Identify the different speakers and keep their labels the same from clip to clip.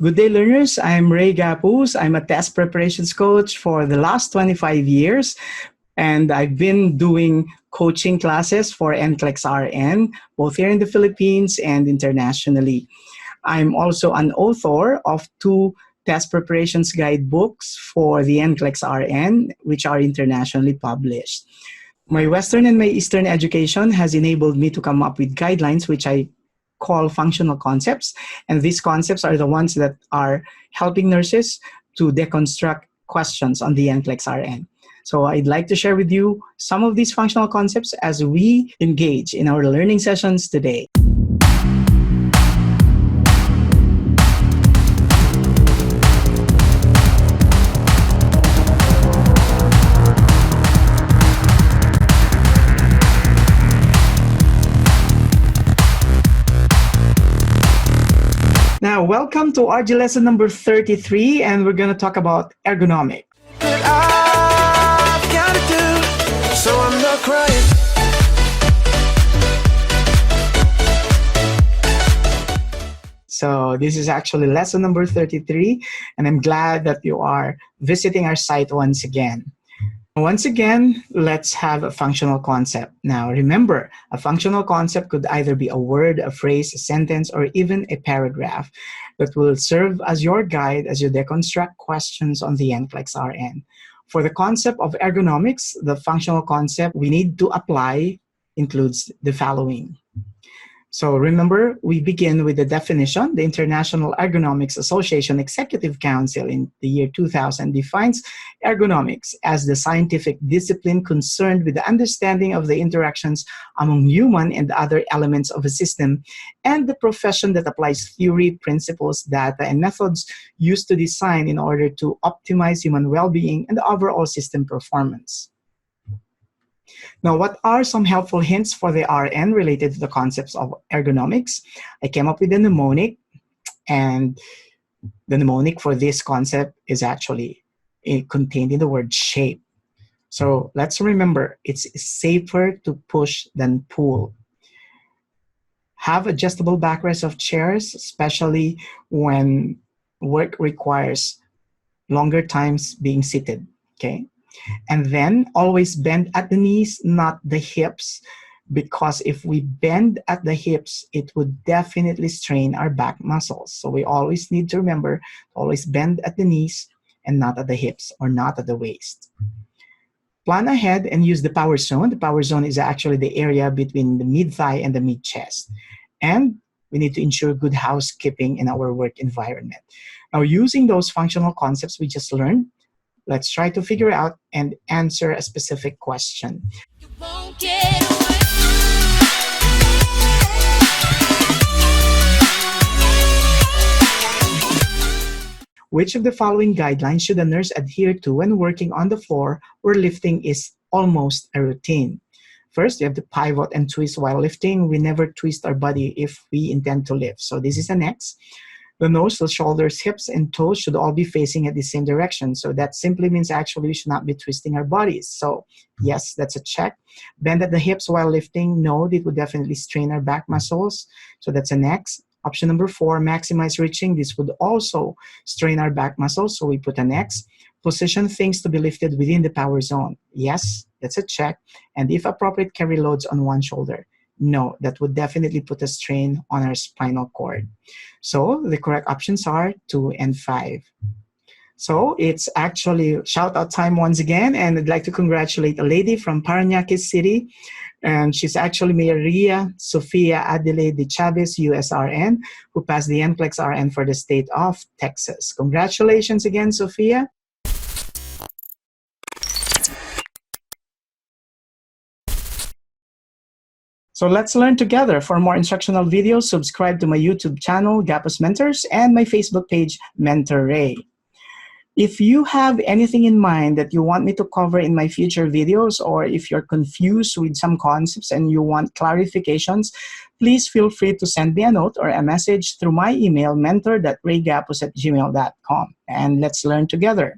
Speaker 1: Good day, learners. I'm Ray Gapuz. I'm a test preparations coach for the last 25 years, and I've been doing coaching classes for NCLEX RN, both here in the Philippines and internationally. I'm also an author of two test preparations guidebooks for the NCLEX RN, which are internationally published. My Western and my Eastern education has enabled me to come up with guidelines, which I call functional concepts. And these concepts are the ones that are helping nurses to deconstruct questions on the NCLEX RN. So I'd like to share with you some of these functional concepts as we engage in our learning sessions today. Now, welcome to RG lesson number 33, and we're going to talk about ergonomics. So I'm not crying. So this is actually lesson number 33, and I'm glad that you are visiting our site once again. Once again, let's have a functional concept. Now, remember, a functional concept could either be a word, a phrase, a sentence, or even a paragraph that will serve as your guide as you deconstruct questions on the NCLEX RN. For the concept of ergonomics, the functional concept we need to apply includes the following. So remember, we begin with the definition. The International Ergonomics Association Executive Council in the year 2000 defines ergonomics as the scientific discipline concerned with the understanding of the interactions among human and other elements of a system, and the profession that applies theory, principles, data, and methods used to design in order to optimize human well-being and overall system performance. Now, what are some helpful hints for the RN related to the concepts of ergonomics? I came up with a mnemonic, and the mnemonic for this concept is actually contained in the word shape. So let's remember, it's safer to push than pull. Have adjustable backrests of chairs, especially when work requires longer times being seated, okay? And then always bend at the knees, not the hips, because if we bend at the hips, it would definitely strain our back muscles. So we always need to remember to always bend at the knees and not at the hips or not at the waist. Plan ahead and use the power zone. The power zone is actually the area between the mid-thigh and the mid-chest. And we need to ensure good housekeeping in our work environment. Now, using those functional concepts we just learned, let's try to figure out and answer a specific question. You won't get away. Which of the following guidelines should a nurse adhere to when working on the floor where lifting is almost a routine? First, you have to pivot and twist while lifting. We never twist our body if we intend to lift. So this is an X. The nose, the shoulders, hips, and toes should all be facing at the same direction. So that simply means actually we should not be twisting our bodies. So yes, that's a check. Bend at the hips while lifting. No, it would definitely strain our back muscles. So that's an X. Option number 4, maximize reaching. This would also strain our back muscles. So we put an X. Position things to be lifted within the power zone. Yes, that's a check. And if appropriate, carry loads on one shoulder. No, that would definitely put a strain on our spinal cord. So the correct options are 2 and 5. So it's actually shout out time once again, and I'd like to congratulate a lady from Parañaque City, and she's actually Maria Sofia Adelaide de Chavez, USRN, who passed the NCLEX RN for the state of Texas. Congratulations again, Sofia. So let's learn together. For more instructional videos, subscribe to my YouTube channel, Gapuz Mentors, and my Facebook page, Mentor Ray. If you have anything in mind that you want me to cover in my future videos, or if you're confused with some concepts and you want clarifications, please feel free to send me a note or a message through my email, mentor.raygapuz@gmail.com. And let's learn together.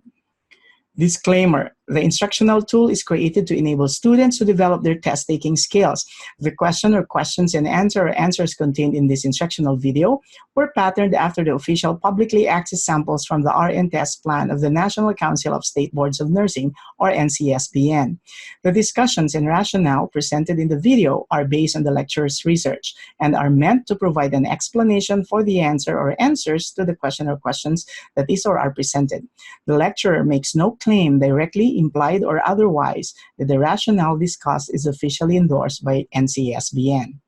Speaker 1: Disclaimer. The instructional tool is created to enable students to develop their test-taking skills. The question or questions and answers contained in this instructional video were patterned after the official publicly accessed samples from the RN test plan of the National Council of State Boards of Nursing, or NCSBN. The discussions and rationale presented in the video are based on the lecturer's research and are meant to provide an explanation for the answer or answers to the question or questions that is or are presented. The lecturer makes no claim, directly, implied, or otherwise, that the rationale discussed is officially endorsed by NCSBN.